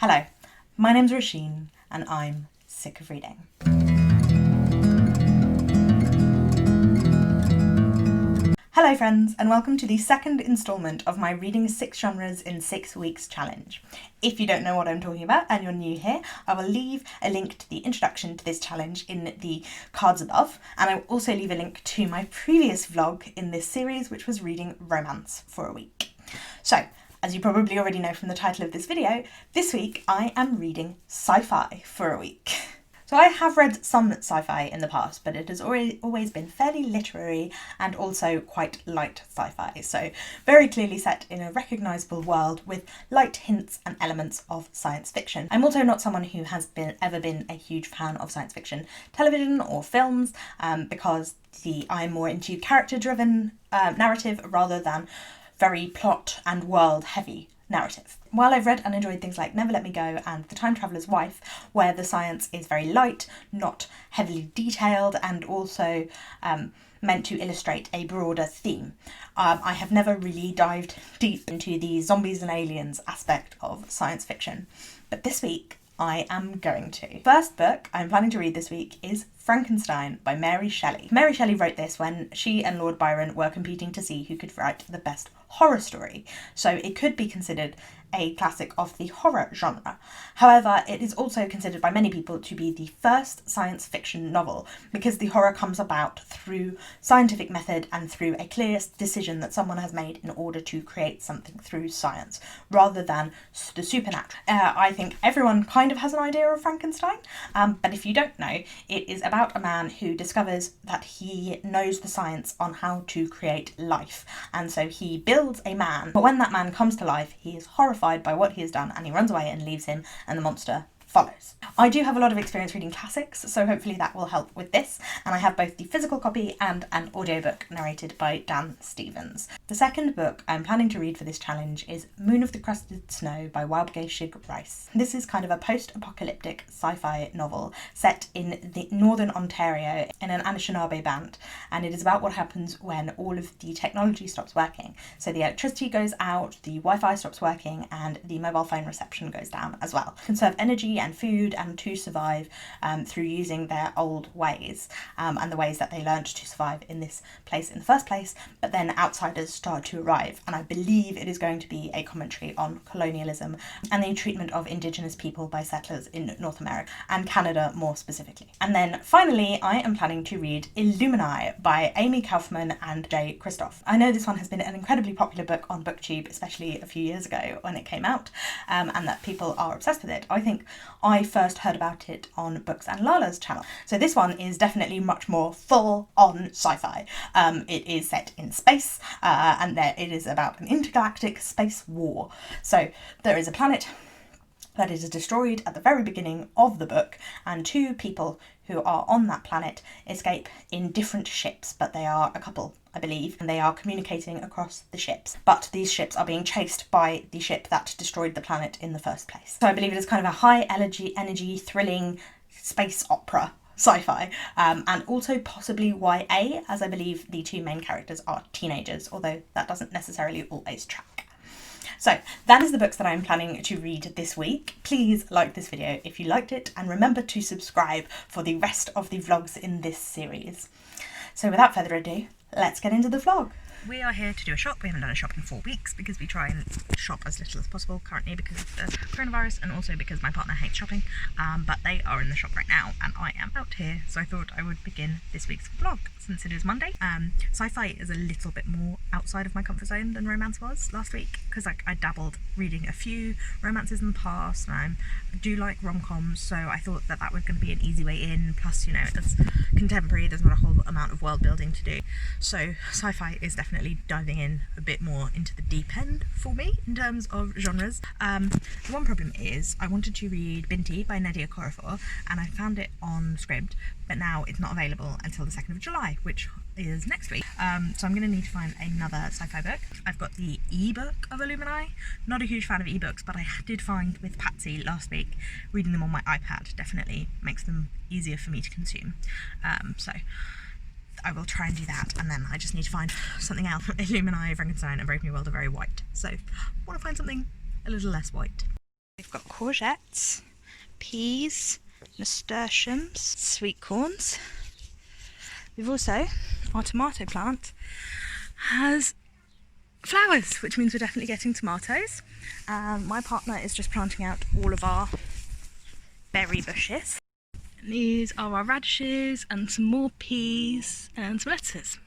Hello, my name's Roisin and I'm sick of reading. Hello friends, and welcome to the second instalment of my Reading 6 Genres in 6 Weeks challenge. If you don't know what I'm talking about and you're new here, I will leave a link to the introduction to this challenge in the cards above, and I will also leave a link to my previous vlog in this series, which was reading romance for a week. So, as you probably already know from the title of this video, this week I am reading sci-fi for a week. So I have read some sci-fi in the past, but it has always been fairly literary and also quite light sci-fi, so very clearly set in a recognisable world with light hints and elements of science fiction. I'm also not someone who has ever been a huge fan of science fiction television or films, because I'm more into character-driven narrative rather than very plot and world heavy narrative. While I've read and enjoyed things like Never Let Me Go and The Time Traveller's Wife, where the science is very light, not heavily detailed, and also meant to illustrate a broader theme, I have never really dived deep into the zombies and aliens aspect of science fiction. But this week I am going to. First book I'm planning to read this week is Frankenstein by Mary Shelley. Mary Shelley wrote this when she and Lord Byron were competing to see who could write the best horror story, so it could be considered a classic of the horror genre. However, it is also considered by many people to be the first science fiction novel, because the horror comes about through scientific method and through a clear decision that someone has made in order to create something through science, rather than the supernatural. I think everyone kind of has an idea of Frankenstein, but if you don't know, it is about a man who discovers that he knows the science on how to create life, and so he builds a man, but when that man comes to life, he is horrified by what he has done and he runs away and leaves him, and the monster follows. I do have a lot of experience reading classics, so hopefully that will help with this, and I have both the physical copy and an audiobook narrated by Dan Stevens. The second book I'm planning to read for this challenge is Moon of the Crusted Snow by Waubgeshig. This is kind of a post-apocalyptic sci-fi novel set in the northern Ontario in an Anishinaabe band, and it is about what happens when all of the technology stops working. So the electricity goes out, the Wi-Fi stops working, and the mobile phone reception goes down as well. Conserve energy and food and to survive through using their old ways and the ways that they learned to survive in this place in the first place, but then outsiders start to arrive, and I believe it is going to be a commentary on colonialism and the treatment of Indigenous people by settlers in North America and Canada more specifically. And then finally I am planning to read Illuminae by Amie, Kaufman and Kristoff. I know this one has been an incredibly popular book on Booktube, especially a few years ago when it came out, and that people are obsessed with it. I think I first heard about it on Books and Lala's channel. So this one is definitely much more full-on sci-fi. It is set in space, and it is about an intergalactic space war. So there is a planet that is destroyed at the very beginning of the book, and two people who are on that planet escape in different ships, but they are a couple, I believe, and they are communicating across the ships. But these ships are being chased by the ship that destroyed the planet in the first place. So I believe it is kind of a high energy, thrilling space opera sci-fi, and also possibly YA, as I believe the two main characters are teenagers, although that doesn't necessarily always track. So that is the books that I'm planning to read this week. Please like this video if you liked it, and remember to subscribe for the rest of the vlogs in this series. So without further ado, let's get into the vlog. We are here to do a shop. We haven't done a shop in 4 weeks because we try and shop as little as possible currently because of the coronavirus, and also because my partner hates shopping, but they are in the shop right now and I am out here, so I thought I would begin this week's vlog since it is Monday. Sci-fi is a little bit more outside of my comfort zone than romance was last week, because I dabbled reading a few romances in the past, and I do like rom-coms, so I thought that was going to be an easy way in. Plus, you know, it's contemporary, there's not a whole amount of world building to do, so sci-fi is definitely diving in a bit more into the deep end for me in terms of genres. The one problem is I wanted to read Binti by Nnedi Okarafor, and I found it on Scribd, but now it's not available until the 2nd of July, which is next week. So I'm going to need to find another sci-fi book. I've got the ebook of Illuminae. Not a huge fan of ebooks, but I did find with Patsy last week, reading them on my iPad definitely makes them easier for me to consume. So I will try and do that, and then I just need to find something else. Illuminae, Frankenstein and Brave New World are very white, so I want to find something a little less white. we've got courgettes, peas, nasturtiums, sweet corns. We've also, our tomato plant has flowers, which means we're definitely getting tomatoes. My partner is just planting out all of our berry bushes. And these are our radishes and some more peas and some lettuces.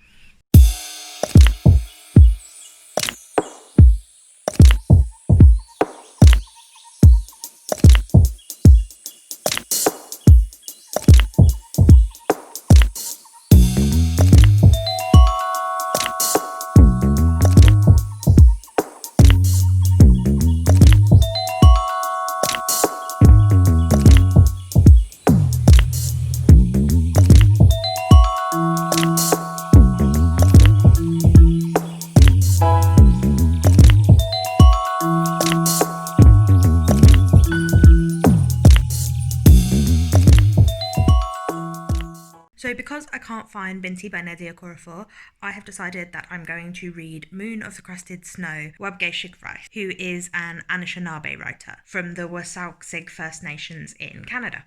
So because I can't find Binti by Nnedi Okarafor, I have decided that I'm going to read Moon of the Crusted Snow, Waubgeshig, who is an Anishinaabe writer from the Waubgeshig First Nations in Canada.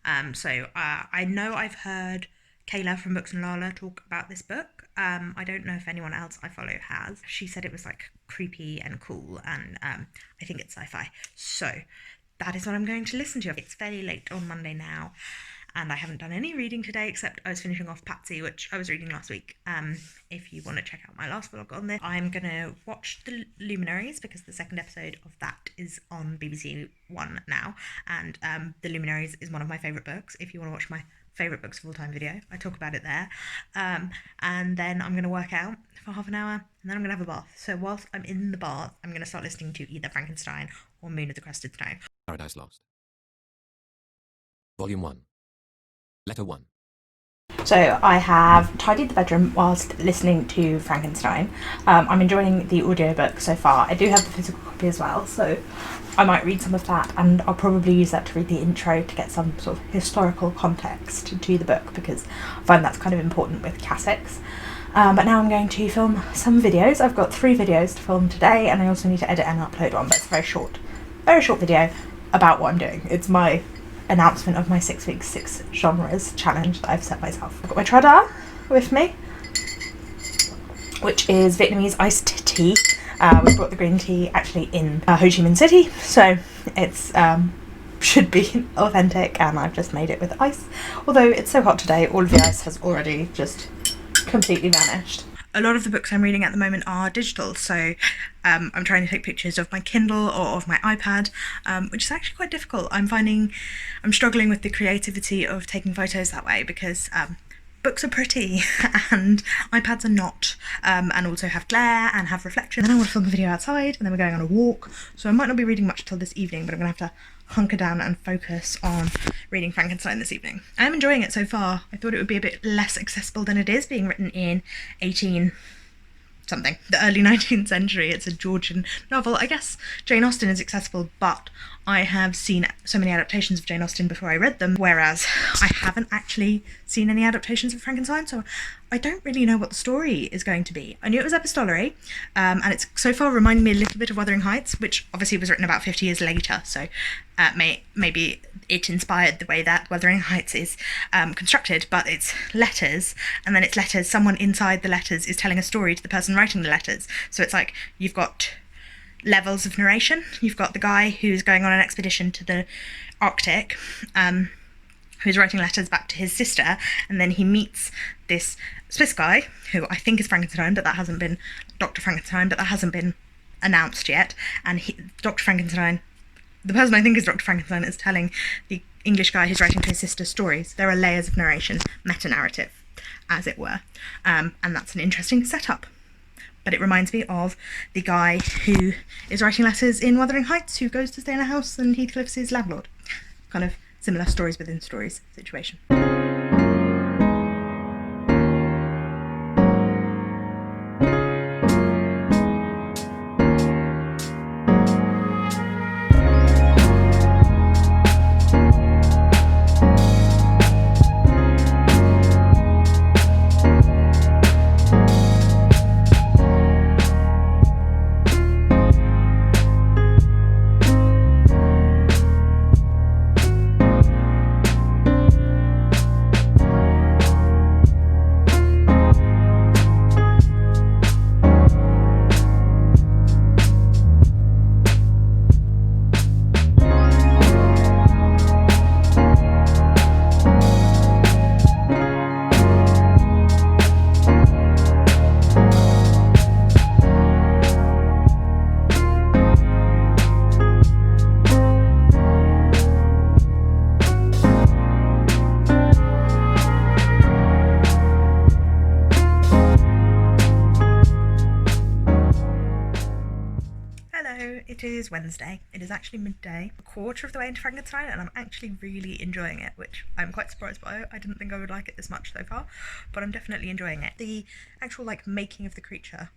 I know I've heard Kayla from Books and Lala talk about this book. I don't know if anyone else I follow has. She said it was like creepy and cool, and I think it's sci-fi. So that is what I'm going to listen to. It's fairly late on Monday now, and I haven't done any reading today except I was finishing off Patsy, which I was reading last week. If you want to check out my last vlog on this, I'm going to watch The Luminaries because the second episode of that is on BBC One now, and The Luminaries is one of my favourite books. If you want to watch my favourite books of all time video, I talk about it there. And then I'm going to work out for half an hour, and then I'm going to have a bath. So whilst I'm in the bath, I'm going to start listening to either Frankenstein or Moon of the Crusted Snow. Paradise Lost. Volume 1. Letter 1. So I have tidied the bedroom whilst listening to Frankenstein. I'm enjoying the audiobook so far. I do have the physical copy as well, so I might read some of that, and I'll probably use that to read the intro to get some sort of historical context to the book, because I find that's kind of important with classics. But now I'm going to film some videos. I've got 3 videos to film today, and I also need to edit and upload one, but it's a very short video about what I'm doing. It's my announcement of my 6 weeks 6 genres challenge that I've set myself. I've got my trada with me, which is Vietnamese iced tea. We brought the green tea actually in Ho Chi Minh City, so it's should be authentic, and I've just made it with ice. Although it's so hot today, all of the ice has already just completely vanished. A lot of the books I'm reading at the moment are digital, so I'm trying to take pictures of my Kindle or of my iPad, which is actually quite difficult. I'm finding I'm struggling with the creativity of taking photos that way, because books are pretty and iPads are not, and also have glare and have reflection. Then I want to film a video outside, and then we're going on a walk, so I might not be reading much till this evening, but I'm going to have to hunker down and focus on reading Frankenstein this evening. I'm enjoying it so far. I thought it would be a bit less accessible than it is, being written in 18 something, the early 19th century. It's a Georgian novel. I guess Jane Austen is accessible, but I have seen so many adaptations of Jane Austen before I read them, whereas I haven't actually seen any adaptations of Frankenstein, so I don't really know what the story is going to be. I knew it was epistolary, and it's so far reminding me a little bit of Wuthering Heights, which obviously was written about 50 years later, so maybe it inspired the way that Wuthering Heights is constructed, but it's letters, and then it's letters, someone inside the letters is telling a story to the person writing the letters, so it's like you've got levels of narration. You've got the guy who's going on an expedition to the Arctic, who's writing letters back to his sister, and then he meets this Swiss guy who I think is Frankenstein, but that hasn't been Dr. Frankenstein, but that hasn't been announced yet. And Dr. Frankenstein, the person I think is Dr. Frankenstein, is telling the English guy who's writing to his sister stories. There are layers of narration, meta-narrative, as it were, and that's an interesting setup. But it reminds me of the guy who is writing letters in Wuthering Heights, who goes to stay in a house and Heathcliff's his landlord. Kind of similar stories within stories situation. is Wednesday. It is actually midday, a quarter of the way into Frankenstein, and I'm actually really enjoying it, which I'm quite surprised by. I didn't think I would like it this much so far, but I'm definitely enjoying it. The actual making of the creature,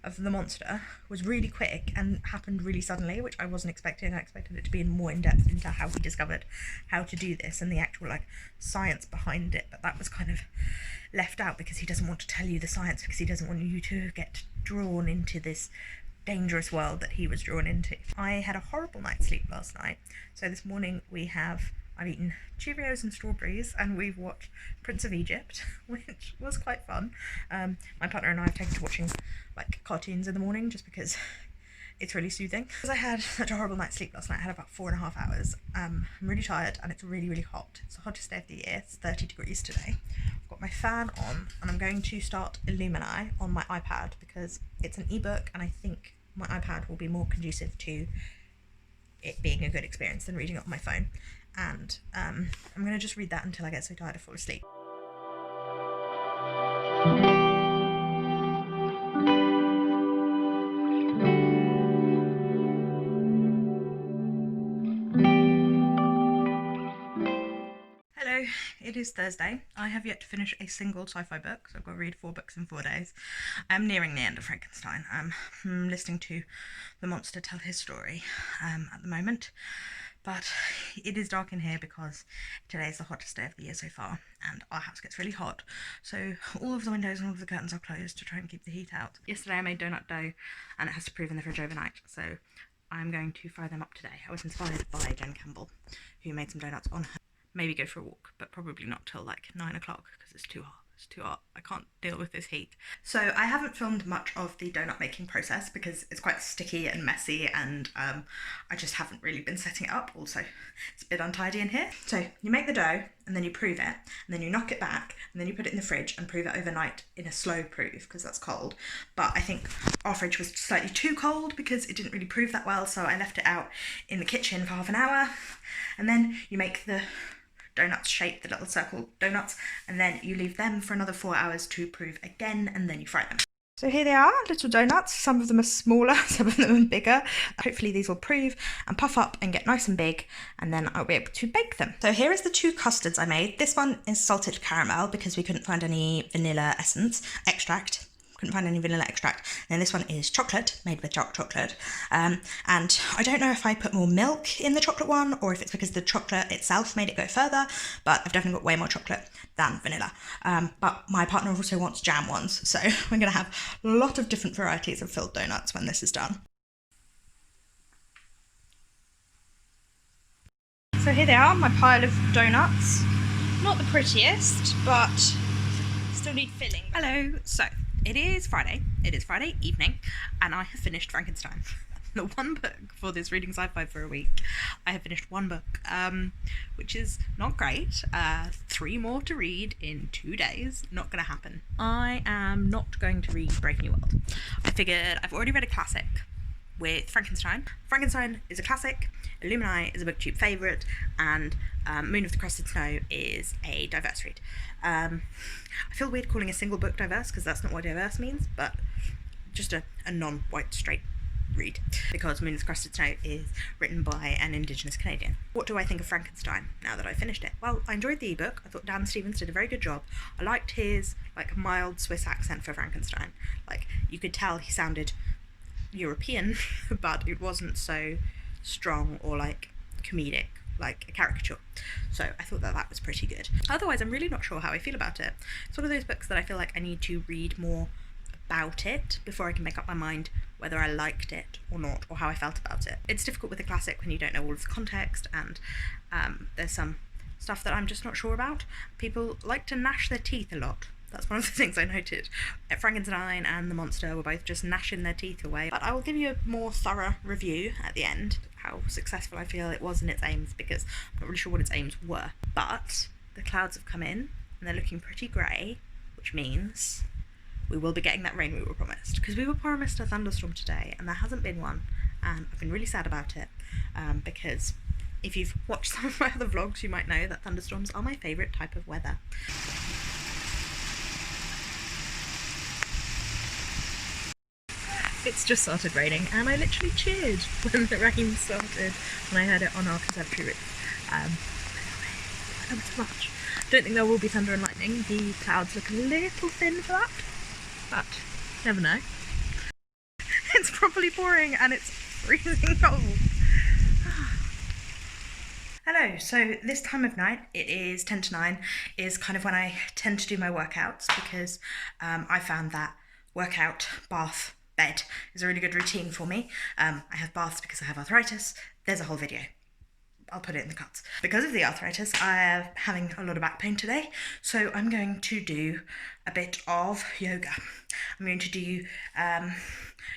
of the monster, was really quick and happened really suddenly, which I wasn't expecting. I expected it to be more in depth into how he discovered how to do this and the actual science behind it, but that was kind of left out because he doesn't want to tell you the science, because he doesn't want you to get drawn into this dangerous world that he was drawn into. I had a horrible night's sleep last night, so this morning I've eaten Cheerios and strawberries, and we've watched Prince of Egypt, which was quite fun. My partner and I have taken to watching cartoons in the morning just because it's really soothing. Because I had such a horrible night's sleep last night, I had about 4.5 hours. I'm really tired and it's really, really hot. It's the hottest day of the year. It's 30 degrees today. I've got my fan on and I'm going to start Illuminae on my iPad because it's an ebook and I think my iPad will be more conducive to it being a good experience than reading it on my phone. And I'm going to just read that until I get so tired I fall asleep. Hello, it is Thursday. I have yet to finish a single sci-fi book, so I've got to read 4 books in 4 days. I'm nearing the end of Frankenstein. I'm listening to the monster tell his story at the moment, but it is dark in here because today is the hottest day of the year so far, and our house gets really hot, so all of the windows and all of the curtains are closed to try and keep the heat out. Yesterday I made donut dough, and it has to prove in the fridge overnight, so I'm going to fry them up today. I was inspired by Jen Campbell, who made some donuts on her. Maybe go for a walk, but probably not till 9 o'clock because it's too hot. It's too hot. I can't deal with this heat. So I haven't filmed much of the donut making process because it's quite sticky and messy, and I just haven't really been setting it up. Also, it's a bit untidy in here. So you make the dough and then you prove it, and then you knock it back, and then you put it in the fridge and prove it overnight in a slow proof because that's cold. But I think our fridge was slightly too cold because it didn't really prove that well, so I left it out in the kitchen for half an hour, and then you make the donuts shape, the little circle donuts, and then you leave them for another 4 hours to prove again, and then you fry them. So here they are, little donuts. Some of them are smaller, some of them are bigger. Hopefully these will prove and puff up and get nice and big, and then I'll be able to bake them. So here is the 2 custards I made. This one is salted caramel because we couldn't find any vanilla extract. Couldn't find any vanilla extract. And this one is chocolate, made with dark chocolate. And I don't know if I put more milk in the chocolate one or if it's because the chocolate itself made it go further, but I've definitely got way more chocolate than vanilla. But my partner also wants jam ones, so we're going to have a lot of different varieties of filled donuts when this is done. So here they are, my pile of donuts. Not the prettiest, but still need filling. Hello, so it is Friday evening, and I have finished Frankenstein. The one book for this reading sci-fi for a week. I have finished 1 book, which is not great. 3 more to read in 2 days. Not going to happen. I am not going to read Brave New World. I figured I've already read a classic with Frankenstein. Frankenstein is a classic, Illuminae is a BookTube favourite, and Moon of the Crusted Snow is a diverse read. I feel weird calling a single book diverse because that's not what diverse means, but just a non-white straight read, because Moon of the Crusted Snow is written by an Indigenous Canadian. What do I think of Frankenstein now that I finished it? Well, I enjoyed the ebook. I thought Dan Stevens did a very good job. I liked his mild Swiss accent for Frankenstein. You could tell he sounded European, but it wasn't so strong or comedic, like a caricature. So I thought that was pretty good. Otherwise, I'm really not sure how I feel about it. It's one of those books that I feel like I need to read more about it before I can make up my mind whether I liked it or not, or how I felt about it. It's difficult with a classic when you don't know all of the context, and there's some stuff that I'm just not sure about. People like to gnash their teeth a lot. That's one of the things I noted. Frankenstein and the monster were both just gnashing their teeth away. But I will give you a more thorough review at the end, how successful I feel it was in its aims, because I'm not really sure what its aims were. But the clouds have come in, and they're looking pretty grey, which means we will be getting that rain we were promised. Because we were promised a thunderstorm today, and there hasn't been one. And I've been really sad about it, because if you've watched some of my other vlogs, you might know that thunderstorms are my favourite type of weather. It's just started raining and I literally cheered when the rain started when I heard it on our conservatory roof. I know it's much. I don't think there will be thunder and lightning. The clouds look a little thin for that, but never know. It's properly pouring and it's freezing cold. Hello, so this time of night, it is 10 to 9, is kind of when I tend to do my workouts because I found that workout, bath, bed is a really good routine for me. I have baths because I have arthritis. There's a whole video. I'll put it in the cards. Because of the arthritis, I am having a lot of back pain today, so I'm going to do a bit of yoga. I'm going to do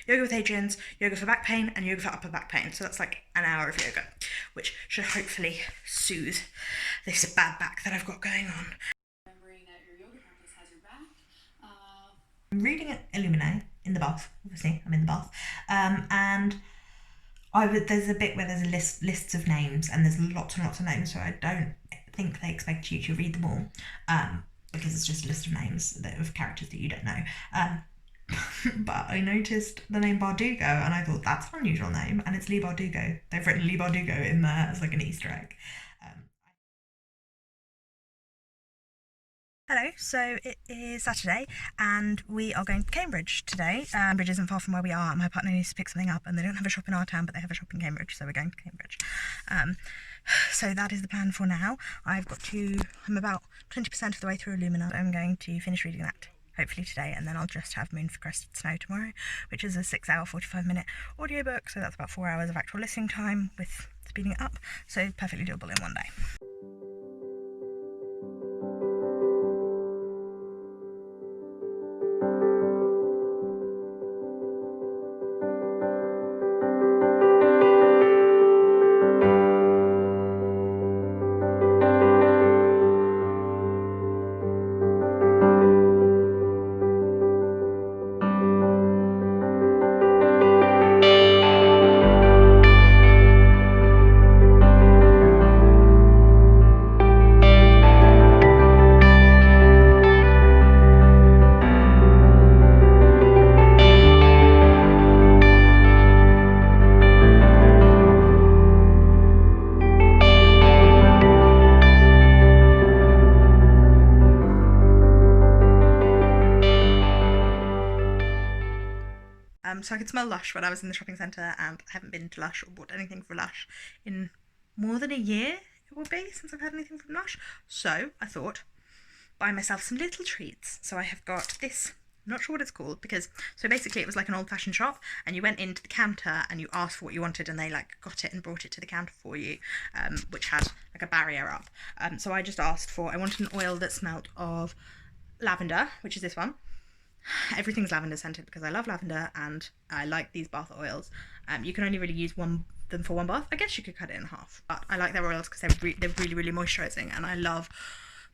yoga with Adrian's, yoga for back pain, and yoga for upper back pain. So that's like an hour of yoga, which should hopefully soothe this bad back that I've got going on. Remembering that your yoga practice has your back. I'm reading Illuminae in the bath. Obviously, I'm in the bath, and there's a bit where there's a lists of names, and there's lots and lots of names, so I don't think they expect you to read them all, because it's just a list of names of characters that you don't know. But I noticed the name Bardugo, and I thought that's an unusual name, and it's Lee Bardugo. They've written Lee Bardugo in there as like an Easter egg. Hello, so it is Saturday and we are going to Cambridge today. Cambridge isn't far from where we are, and my partner needs to pick something up, and they don't have a shop in our town but they have a shop in Cambridge, so we're going to Cambridge. So that is the plan for now. I'm about 20% of the way through Illuminae. I'm going to finish reading that hopefully today, and then I'll just have Moon for Crusted Snow tomorrow, which is a 6-hour 45-minute audiobook, so that's about 4 hours of actual listening time with speeding it up, so perfectly doable in one day. So I could smell Lush when I was in the shopping centre, and I haven't been to Lush or bought anything from Lush in more than a year, it will be, since I've had anything from Lush. So I thought, buy myself some little treats. So I have got this, I'm not sure what it's called, so basically it was like an old-fashioned shop, and you went into the counter and you asked for what you wanted, and they like got it and brought it to the counter for you, which had like a barrier up. So I just asked I wanted an oil that smelled of lavender, which is this one. Everything's lavender scented because I love lavender and I like these bath oils. You can only really use them for one bath. I guess you could cut it in half, but I like their oils because they're really, really moisturising, and I love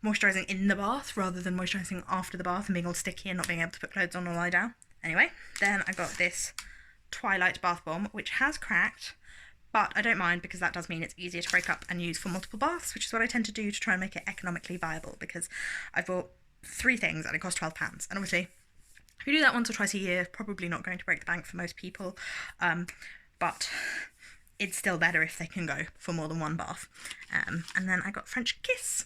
moisturising in the bath rather than moisturising after the bath and being all sticky and not being able to put clothes on or lie down. Anyway, then I got this Twilight bath bomb, which has cracked, but I don't mind because that does mean it's easier to break up and use for multiple baths, which is what I tend to do to try and make it economically viable, because I bought 3 things and it cost £12, and obviously if you do that once or twice a year, probably not going to break the bank for most people, but it's still better if they can go for more than one bath. And then I got French Kiss,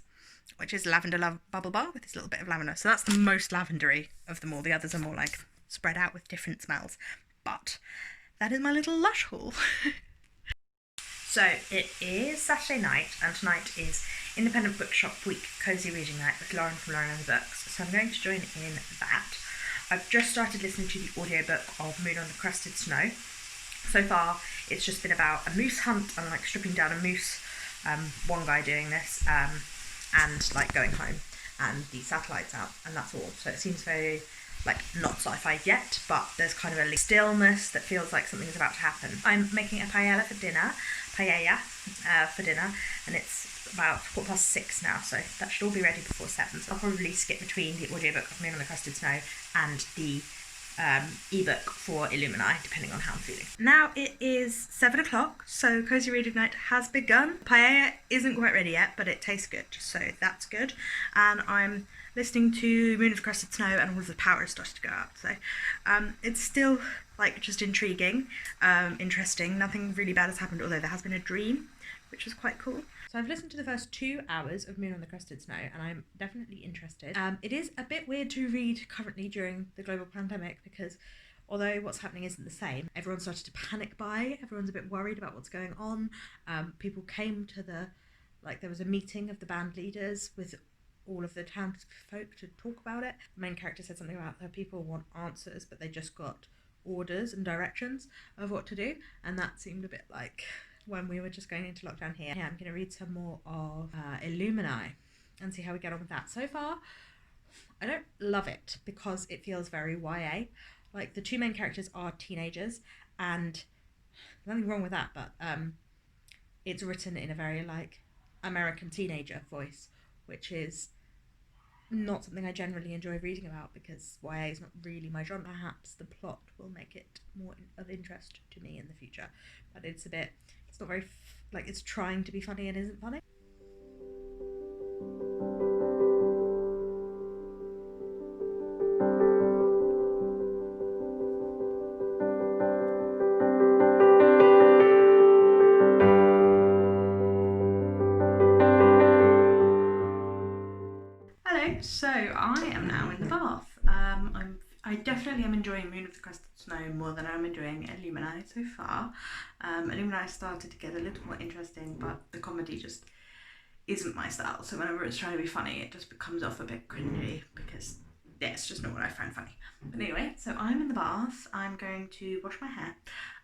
which is lavender bubble bar with this little bit of lavender. So that's the most lavendery of them all. The others are more like spread out with different smells. But that is my little Lush haul. So it is Saturday night, and tonight is Independent Bookshop Week Cosy Reading Night with Lauren from Lauren and the Books. So I'm going to join in that. I've just started listening to the audiobook of Moon on the Crusted Snow. So far, it's just been about a moose hunt and like stripping down a moose. One guy doing this, and like going home, and the satellite's out, and that's all. So it seems very like not sci-fi yet, but there's kind of a stillness that feels like something's about to happen. I'm making a paella for dinner, and it's about 6:15 now, so that should all be ready before 7. So I'll probably skip between the audiobook of Moon on the Crusted Snow and the ebook for Illuminae, depending on how I'm feeling. Now it is 7 o'clock, so Cosy Reading Night has begun. Paella isn't quite ready yet, but it tastes good, so that's good. And I'm listening to Moon of Crusted Snow, and all of the power has started to go out. So it's still like just intriguing, interesting. Nothing really bad has happened, although there has been a dream, which was quite cool. So I've listened to the first 2 hours of Moon on the Crusted Snow, and I'm definitely interested. It is a bit weird to read currently during the global pandemic, because although what's happening isn't the same, everyone started to panic buy. Everyone's a bit worried about what's going on. People came to there was a meeting of the band leaders with all of the townsfolk to talk about it. The main character said something about that people want answers, but they just got orders and directions of what to do, and that seemed a bit like when we were just going into lockdown here. Yeah, I'm going to read some more of Illuminae and see how we get on with that. So far, I don't love it because it feels very YA. Like, the 2 main characters are teenagers, and nothing wrong with that, but it's written in a very, like, American teenager voice, which is not something I generally enjoy reading about, because YA is not really my genre. Perhaps the plot will make it more of interest to me in the future, but it's not very, it's trying to be funny and isn't funny. So I am now in the bath. I definitely am enjoying Moon of the Crusted Snow more than I'm enjoying Illuminae so far. Illuminae started to get a little more interesting, but the comedy just isn't my style. So whenever it's trying to be funny, it just becomes off a bit cringy, because it's just not what I find funny. But anyway, so I'm in the bath. I'm going to wash my hair.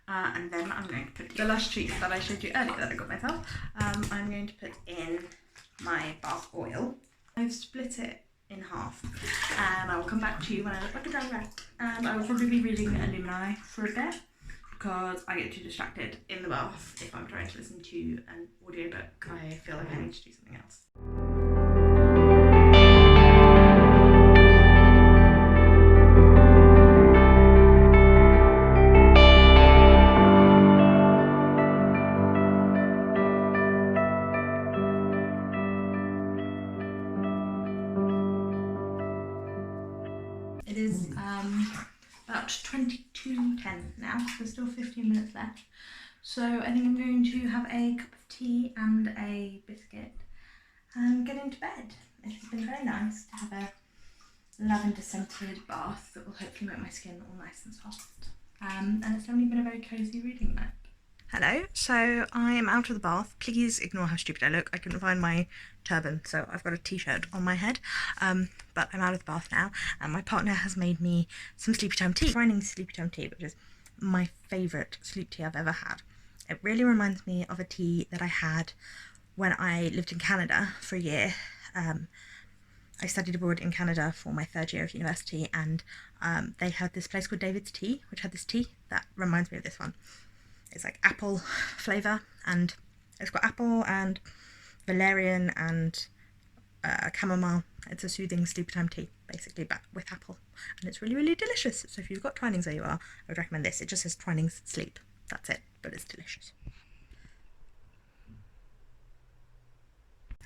And then I'm going to put the Lush treats that I showed you earlier that I got myself. I'm going to put in my bath oil. I've split it in half, and I will come back to you when I look like a dry rat. And I will probably be reading Illuminae for a bit, because I get too distracted in the bath if I'm trying to listen to an audiobook. I feel like I need to do something else. It is about 22:10 now, so there's still 15 minutes left. So I think I'm going to have a cup of tea and a biscuit and get into bed. It has been very nice to have a lavender scented bath that will hopefully make my skin all nice and soft. And it's definitely been a very cosy reading night. Hello, so I am out of the bath. Please ignore how stupid I look. I couldn't find my turban, so I've got a t-shirt on my head. But I'm out of the bath now, and my partner has made me some sleepy time tea. Finding sleepy time tea, which is my favourite sleep tea I've ever had. It really reminds me of a tea that I had when I lived in Canada for a year. I studied abroad in Canada for my 3rd year of university, and they had this place called David's Tea, which had this tea that reminds me of this one. It's like apple flavour, and it's got apple and valerian and chamomile. It's a soothing sleepy time tea, basically, but with apple, and it's really, really delicious. So if you've got Twinings where you are, I would recommend this. It just says Twinings Sleep, that's it, but it's delicious.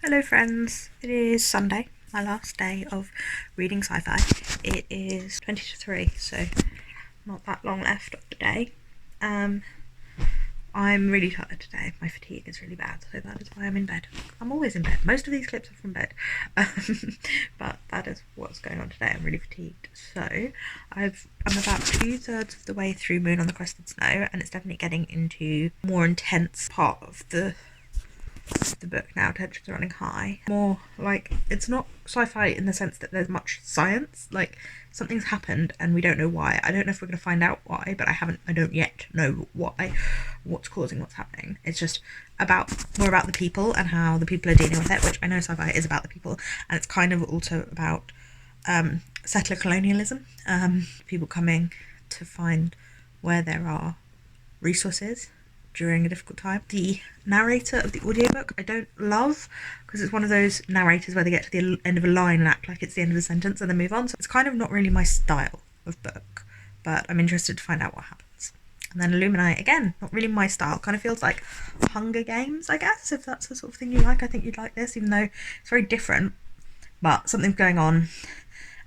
Hello friends, it is Sunday, my last day of reading Sci-Fi. It is 20 to 3, so not that long left of the day. I'm really tired today. My fatigue is really bad, so that is why I'm in bed. I'm always in bed. Most of these clips are from bed. But that is what's going on today. I'm really fatigued. So I'm about 2/3 of the way through Moon on the Crusted Snow, and it's definitely getting into a more intense part of the book now. Tensions are running high. More like, it's not sci-fi in the sense that there's much science. Like, something's happened and we don't know why. I don't know if we're going to find out why, but I don't yet know what's causing what's happening. It's just more about the people and how the people are dealing with it, which I know sci-fi is about the people, and it's kind of also about settler colonialism, people coming to find where there are resources during a difficult time. The narrator of the audiobook I don't love, because it's one of those narrators where they get to the end of a line and act like it's the end of a sentence and then move on. So it's kind of not really my style of book, but I'm interested to find out what happens. And then Illuminae, again, not really my style. Kind of feels like Hunger Games, I guess, if that's the sort of thing you like. I think you'd like this, even though it's very different, but something's going on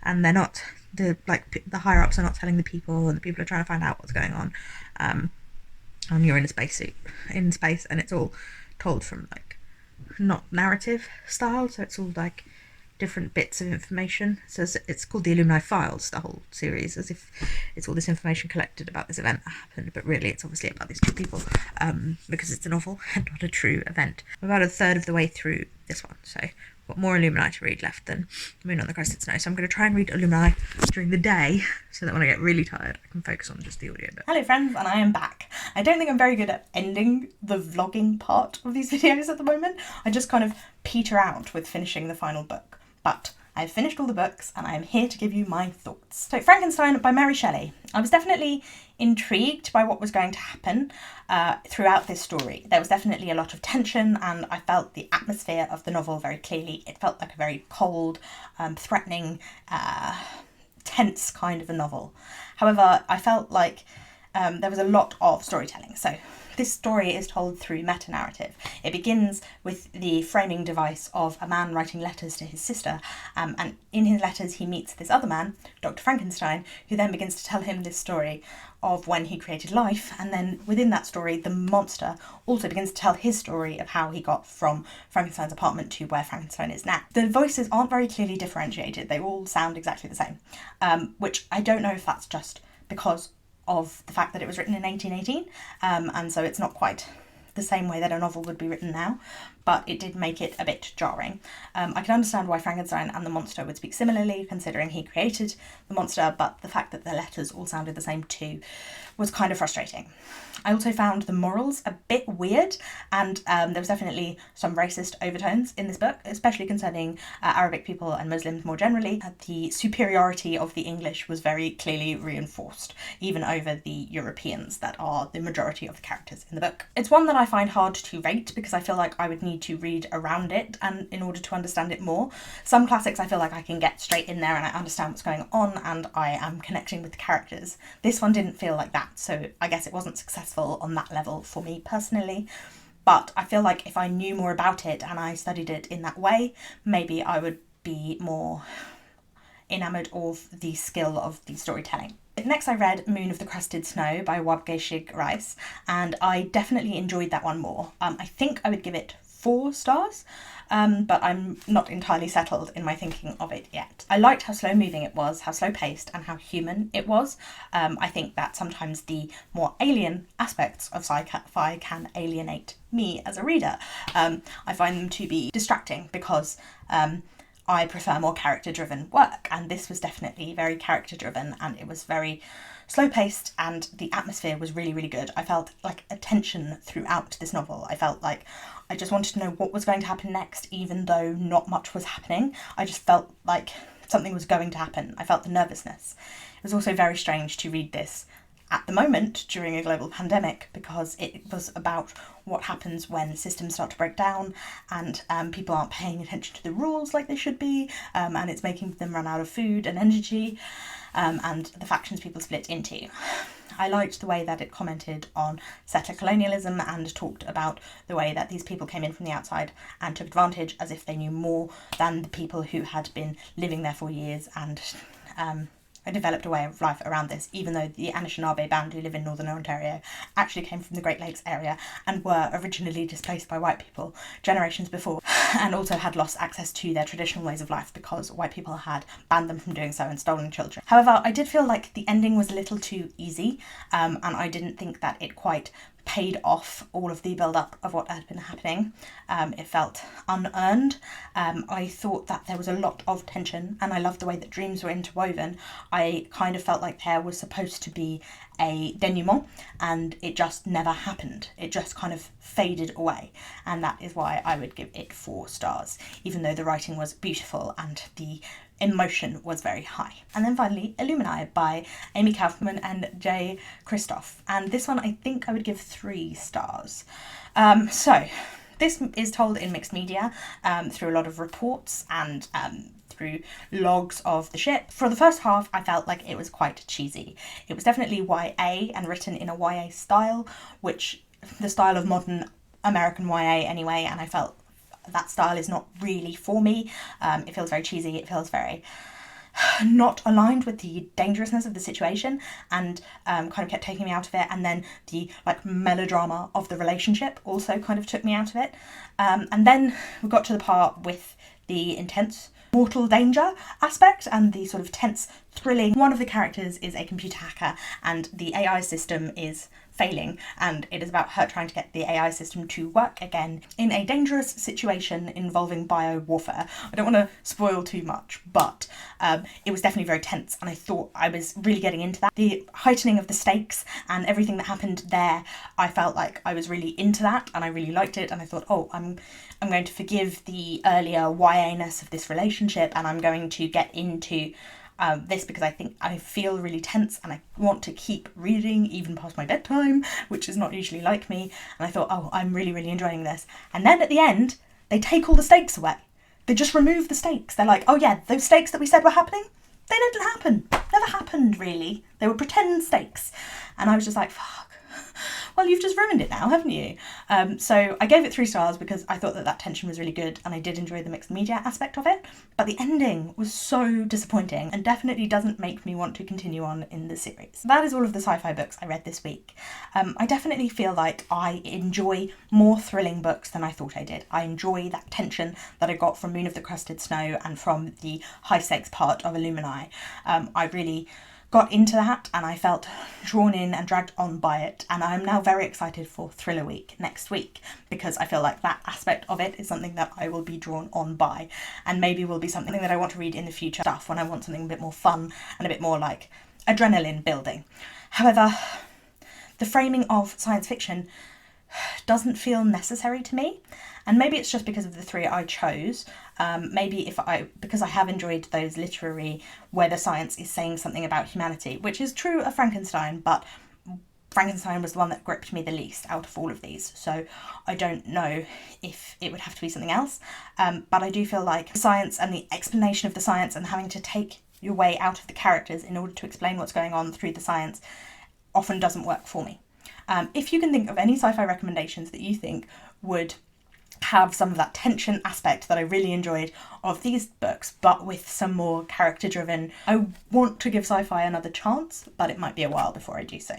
and they're not the higher ups are not telling the people, and the people are trying to find out what's going on. And you're in a spacesuit in space, and it's all told from like not narrative style, so it's all like different bits of information. So it's called the Illuminae files, the whole series, as if it's all this information collected about this event that happened, but really it's obviously about these two people, because it's a novel and not a true event. I'm about a third of the way through this one, so I've got more Illuminae to read left than Moon on the Crusted Snow, so I'm going to try and read Illuminae during the day so that when I get really tired I can focus on just the audio bit. Hello friends, and I am back. I don't think I'm very good at ending the vlogging part of these videos at the moment. I just kind of peter out with finishing the final book. But I've finished all the books and I am here to give you my thoughts. So Frankenstein by Mary Shelley. I was definitely intrigued by what was going to happen throughout this story. There was definitely a lot of tension, and I felt the atmosphere of the novel very clearly. It felt like a very cold, threatening, tense kind of a novel. However, I felt like there was a lot of storytelling. So this story is told through meta-narrative. It begins with the framing device of a man writing letters to his sister, and in his letters he meets this other man, Dr. Frankenstein, who then begins to tell him this story of when he created life, and then within that story the monster also begins to tell his story of how he got from Frankenstein's apartment to where Frankenstein is now. The voices aren't very clearly differentiated, they all sound exactly the same, which I don't know if that's just because of the fact that it was written in 1818, and so it's not quite the same way that a novel would be written now, but it did make it a bit jarring. I can understand why Frankenstein and the monster would speak similarly, considering he created the monster, but the fact that the letters all sounded the same too was kind of frustrating. I also found the morals a bit weird, and there was definitely some racist overtones in this book, especially concerning Arabic people and Muslims more generally. The superiority of the English was very clearly reinforced, even over the Europeans that are the majority of the characters in the book. It's one that I find hard to rate because I feel like I would need to read around it and in order to understand it more. Some classics I feel like I can get straight in there and I understand what's going on and I am connecting with the characters. This one didn't feel like that, so I guess it wasn't successful on that level for me personally. But I feel like if I knew more about it and I studied it in that way, maybe I would be more enamoured of the skill of the storytelling. Next I read Moon of the Crusted Snow by Waubgeshig, and I definitely enjoyed that one more. I think I would give it 4 stars, but I'm not entirely settled in my thinking of it yet. I liked how slow moving it was, how slow paced and how human it was. I think that sometimes the more alien aspects of sci-fi can alienate me as a reader. I find them to be distracting because I prefer more character-driven work, and this was definitely very character-driven and it was very slow-paced and the atmosphere was really, really good. I felt like a tension throughout this novel. I felt like I just wanted to know what was going to happen next, even though not much was happening. I just felt like something was going to happen. I felt the nervousness. It was also very strange to read this at the moment during a global pandemic because it was about what happens when systems start to break down and people aren't paying attention to the rules like they should be, and it's making them run out of food and energy, and the factions people split into. I liked the way that it commented on settler colonialism and talked about the way that these people came in from the outside and took advantage as if they knew more than the people who had been living there for years, and I developed a way of life around this, even though the Anishinaabe band who live in Northern Ontario actually came from the Great Lakes area and were originally displaced by white people generations before, and also had lost access to their traditional ways of life because white people had banned them from doing so and stolen children. However, I did feel like the ending was a little too easy, and I didn't think that it quite paid off all of the build-up of what had been happening. It felt unearned. I thought that there was a lot of tension, and I loved the way that dreams were interwoven. I kind of felt like there was supposed to be a denouement, and it just never happened. It just kind of faded away, and that is why I would give it 4 stars, even though the writing was beautiful and the emotion was very high. And then finally, Illuminae by Amie Kaufman and Kristoff. And this one I think I would give 3 stars. So this is told in mixed media through a lot of reports and through logs of the ship. For the first half, I felt like it was quite cheesy. It was definitely YA and written in a YA style, which the style of modern American YA anyway, and I felt that style is not really for me. It feels very cheesy, it feels very not aligned with the dangerousness of the situation, and kind of kept taking me out of it. And then the like melodrama of the relationship also kind of took me out of it. And then we got to the part with the intense mortal danger aspect and the sort of tense, thrilling. One of the characters is a computer hacker and the AI system is failing, and it is about her trying to get the AI system to work again in a dangerous situation involving bio-warfare. I don't want to spoil too much, but it was definitely very tense, and I thought I was really getting into that. The heightening of the stakes and everything that happened there, I felt like I was really into that, and I really liked it, and I thought, oh, I'm going to forgive the earlier YA-ness of this relationship, and I'm going to get into this because I feel really tense and I want to keep reading even past my bedtime, which is not usually like me. And I thought, oh, I'm really, really enjoying this. And then at the end, they take all the stakes away. They just remove the stakes. They're like, oh yeah, those stakes that we said were happening, they didn't happen. Never happened, really. They were pretend stakes. And I was just like, fuck. Well, you've just ruined it now, haven't you? So I gave it 3 stars because I thought that tension was really good and I did enjoy the mixed media aspect of it. But the ending was so disappointing and definitely doesn't make me want to continue on in the series. That is all of the sci-fi books I read this week. I definitely feel like I enjoy more thrilling books than I thought I did. I enjoy that tension that I got from Moon of the Crusted Snow and from the high stakes part of Illuminae. I really got into that and I felt drawn in and dragged on by it, and I'm now very excited for Thriller Week next week because I feel like that aspect of it is something that I will be drawn on by, and maybe will be something that I want to read in the future stuff when I want something a bit more fun and a bit more like adrenaline building. However, the framing of science fiction doesn't feel necessary to me, and maybe it's just because of the 3 I chose. Maybe because I have enjoyed those literary where the science is saying something about humanity, which is true of Frankenstein, but Frankenstein was the one that gripped me the least out of all of these, so I don't know if it would have to be something else. But I do feel like science and the explanation of the science and having to take your way out of the characters in order to explain what's going on through the science often doesn't work for me. If you can think of any sci-fi recommendations that you think would have some of that tension aspect that I really enjoyed of these books, but with some more character driven, I want to give sci-fi another chance, but it might be a while before I do so.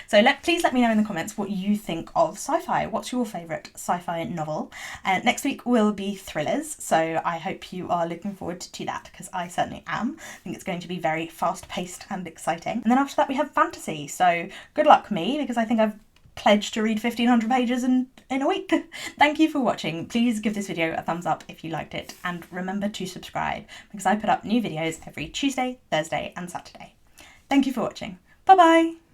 So please let me know in the comments what you think of sci-fi. What's your favourite sci-fi novel? Next week will be thrillers, so I hope you are looking forward to that, because I certainly am. I think it's going to be very fast-paced and exciting. And then after that we have fantasy, so good luck me, because I think I've pledged to read 1,500 pages in a week. Thank you for watching. Please give this video a thumbs up if you liked it, and remember to subscribe, because I put up new videos every Tuesday, Thursday and Saturday. Thank you for watching. Bye bye!